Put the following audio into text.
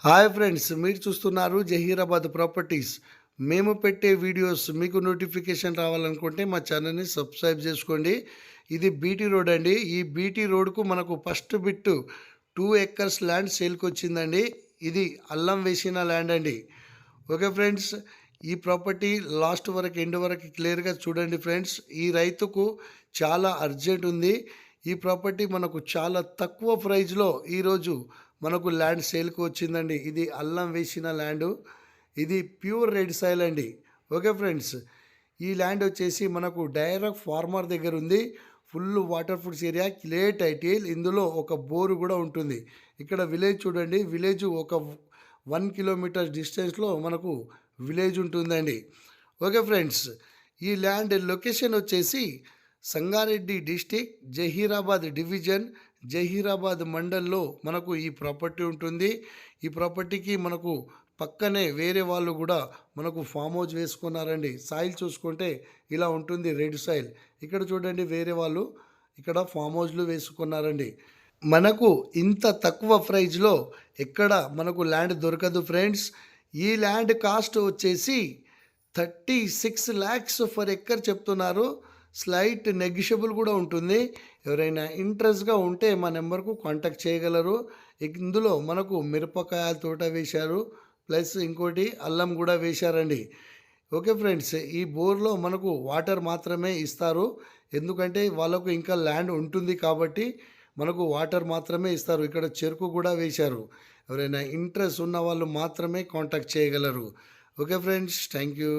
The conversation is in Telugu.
హాయ్ ఫ్రెండ్స్, మీరు చూస్తున్నారు జహీరాబాద్ ప్రాపర్టీస్. మేము పెట్టే వీడియోస్ మీకు నోటిఫికేషన్ రావాలనుకుంటే మా ఛానల్ని సబ్స్క్రైబ్ చేసుకోండి. ఇది బీటీ రోడ్ అండి. ఈ బీటీ రోడ్కు మనకు ఫస్ట్ బిట్ 2 ఎకర్స్ ల్యాండ్ సేల్కి వచ్చిందండి. ఇది అల్లం వేసిన ల్యాండ్ అండి. ఓకే ఫ్రెండ్స్, ఈ ప్రాపర్టీ లాస్ట్ వరకు ఎండ్ వరకు క్లియర్గా చూడండి ఫ్రెండ్స్. ఈ రైతుకు చాలా అర్జెంట్ ఉంది. ఈ ప్రాపర్టీ మనకు చాలా తక్కువ ప్రైజ్లో ఈరోజు మనకు ల్యాండ్ సేల్కి వచ్చిందండి. ఇది అల్లం వేసిన ల్యాండు. ఇది ప్యూర్ రెడ్ సాయిల్ అండి. ఓకే ఫ్రెండ్స్, ఈ ల్యాండ్ వచ్చేసి మనకు డైరెక్ట్ ఫార్మర్ దగ్గర ఉంది. Full water foods area, clay title. ఇందులో ఒక బోరు కూడా ఉంటుంది. ఇక్కడ విలేజ్ చూడండి. విలేజ్ ఒక 1 కిలోమీటర్ డిస్టెన్స్లో మనకు విలేజ్ ఉంటుందండి. ఓకే ఫ్రెండ్స్, ఈ ల్యాండ్ లొకేషన్ వచ్చేసి సంగారెడ్డి డిస్టిక్, జహీరాబాద్ డివిజన్, జహీరాబాద్ మండల్లో మనకు ఈ ప్రాపర్టీ ఉంటుంది. ఈ ప్రాపర్టీకి మనకు పక్కనే వేరే వాళ్ళు కూడా మనకు ఫామ్ హౌస్ వేసుకున్నారండి. సాయిల్ చూసుకుంటే ఇలా ఉంటుంది, రెడ్ సాయిల్. ఇక్కడ చూడండి, వేరే వాళ్ళు ఇక్కడ ఫామ్ హౌస్లు వేసుకున్నారండి. మనకు ఇంత తక్కువ ప్రైజ్లో ఎక్కడ మనకు ల్యాండ్ దొరకదు ఫ్రెండ్స్. ఈ ల్యాండ్ కాస్ట్ వచ్చేసి 36 lakhs ఫర్ ఎకర్ చెప్తున్నారు. స్లైట్ నెగిషియబుల్ కూడా ఉంటుంది. ఎవరైనా ఇంట్రెస్ట్గా ఉంటే మా నెంబర్కు కాంటాక్ట్ చేయగలరు. ఇందులో మనకు మిరపకాయల తోట వేశారు, ప్లస్ ఇంకోటి అల్లం కూడా వేశారండి. ఓకే ఫ్రెండ్స్, ఈ బోర్లో మనకు వాటర్ మాత్రమే ఇస్తారు. ఎందుకంటే వాళ్ళకు ఇంకా ల్యాండ్ ఉంటుంది కాబట్టి మనకు వాటర్ మాత్రమే ఇస్తారు. ఇక్కడ చెరుకు కూడా వేశారు. ఎవరైనా ఇంట్రెస్ట్ ఉన్న వాళ్ళు మాత్రమే కాంటాక్ట్ చేయగలరు. Okay friends, thank you.